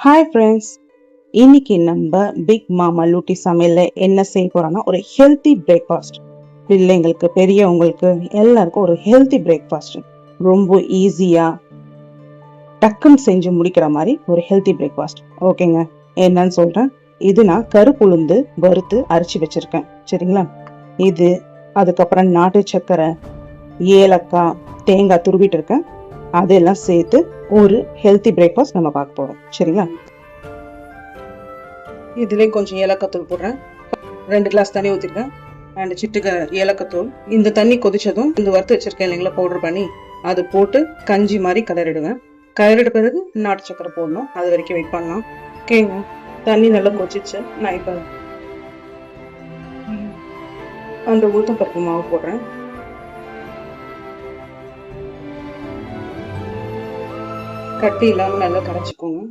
Hi friends, இன்னைக்கு நம்ம big மாமா லூட்டி சமையல்ல என்ன செய்ய போறோம்னா ஒரு ஹெல்த்தி பிரேக்ஃபாஸ்ட். பிள்ளைங்களுக்கு பெரியவங்களுக்கு எல்லாருக்கும் ஒரு ஹெல்த்தி பிரேக்ஃபாஸ்ட். ரொம்ப ஈஸியா டக்குன்னு செஞ்சு முடிக்கிற மாதிரி ஒரு ஹெல்த்தி பிரேக்ஃபாஸ்ட். ஓகேங்க, என்னன்னு சொல்றேன். இது நான் கருப்புளுந்து வறுத்து அரைச்சி வச்சிருக்கேன். சரிங்களா? இது அதுக்கப்புறம் நாட்டு சக்கரை, ஏலக்காய், தேங்காய் துருவிட்டு இருக்கேன். அதெல்லாம் சேர்த்து ஒரு ஹெல்த்தி பிரேக்ஃபாஸ்ட் நம்ம பார்க்க போறோம். சரிங்களா? இதுலேயும் கொஞ்சம் ஏலக்காய் தூள் போடுறேன். 2 கிளாஸ் தண்ணி ஊற்றிருக்கேன். அண்ட் சிட்டுக்க ஏலக்காய் தூள். இந்த தண்ணி கொதிச்சதும் இந்த வறுத்து வச்சிருக்கேன் இல்லைங்களா, பவுடர் பண்ணி அது போட்டு கஞ்சி மாதிரி கலரிடுவேன். கலரிட பிறகு நாட்டு சக்கரை போடணும். அது வரைக்கும் வெயிட் பண்ணலாம். ஓகேங்க, தண்ணி நல்லா கொதிச்சு நான் இப்போ அந்த உளுத்தம் பருப்பு மாவு போடுறேன். கட்டி இல்லாமல் நல்லா கரைச்சிக்கோங்க.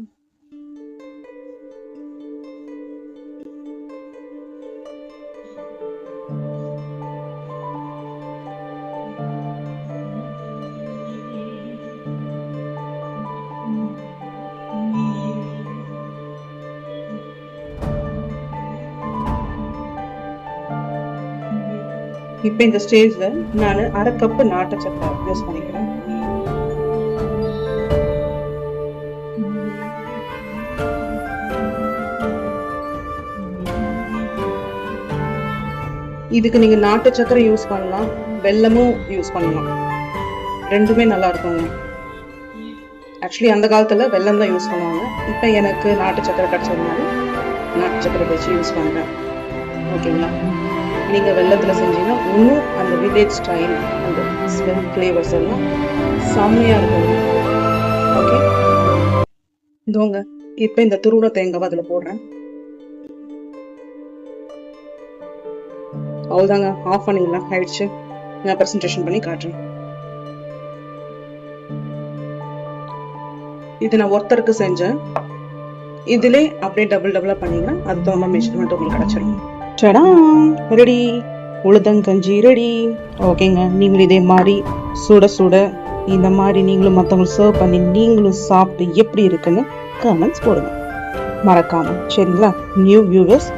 இப்போ இந்த ஸ்டேஜ்ல நான் 1/2 கப்பு நாட்டு சக்கரை யூஸ் பண்ணிக்கிறேன். இதுக்கு நீங்க நாட்டு சக்கரை யூஸ் பண்ணலாம், வெல்லமும் யூஸ் பண்ணலாம். ரெண்டுமே நல்லா இருக்குங்க. ஆக்சுவலி அந்த காலத்துல வெல்லம் தான் யூஸ் பண்ணுவாங்க. இப்போ எனக்கு நாட்டு சக்கரை கிடைச்சதுனால நாட்டு சக்கரை வச்சு யூஸ் பண்றேன். ஓகேங்களா? நீங்க வெல்லத்துல செஞ்சீங்கன்னா இன்னும் அந்த வில்லேஜ் ஸ்டைல் அந்த ஸ்மெல் ஃப்ளேவர்ஸ் எல்லாம் செம்மையா இருக்கும். ஓகே, இதோங்க இப்போ இந்த துருவ தேங்காய் அதில் போடுறேன். அவ்வளோதாங்க, ஆஃப் பண்ணிடலாம். ஆயிடுச்சு. நான் ப்ரெசன்டேஷன் பண்ணி காட்டுறேன். இது நான் ஒருத்தருக்கு செஞ்சேன். இதுல அப்படியே டபுளா பண்ணீங்கன்னா அது தகுந்த மெஷர்மெண்ட் உங்களுக்கு கிடைச்சிடும். ரெடி, உளுந்தங்கஞ்சி ரெடி. ஓகேங்க, நீங்களும் இதே மாதிரி சுட சுட இந்த மாதிரி நீங்களும் மற்றவங்களுக்கு சர்வ் பண்ணி நீங்களும் சாப்பிட்டு எப்படி இருக்குன்னு கமெண்ட்ஸ் போடுங்க மறக்காம. சரிங்களா? நியூ வியூவர்ஸ்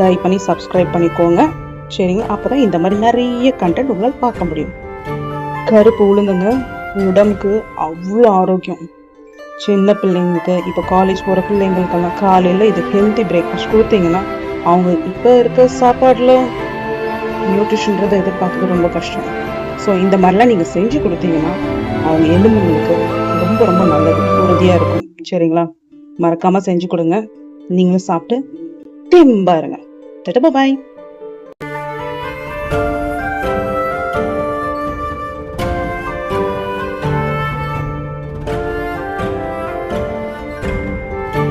தயவு பண்ணி சப்ஸ்கிரைப் பண்ணிக்கோங்க. சரிங்களா? அப்பதான் இந்த மாதிரி நிறைய கண்டென்ட் உங்களால் பார்க்க முடியும். கருப்பு உளுந்துங்க உடம்புக்கு அவ்வளோ ஆரோக்கியம். சின்ன பிள்ளைங்களுக்கு, இப்போ காலேஜ் போகிற பிள்ளைங்களுக்கெல்லாம் காலையில் இது ஹெல்த்தி பிரேக்ஃபாஸ்ட் கொடுத்தீங்கன்னா அவங்க இப்போ இருக்க சாப்பாடில் நியூட்ரிஷன்றதை எதிர்பார்க்கறது ரொம்ப கஷ்டம். ஸோ இந்த மாதிரிலாம் நீங்கள் செஞ்சு கொடுத்தீங்கன்னா அவங்க எலும்புங்களுக்கு ரொம்ப ரொம்ப நல்லது, உறுதியாக இருக்கும். சரிங்களா? மறக்காமல் செஞ்சு கொடுங்க. நீங்களும் சாப்பிட்டு தெம்பா இருங்க. பாய்.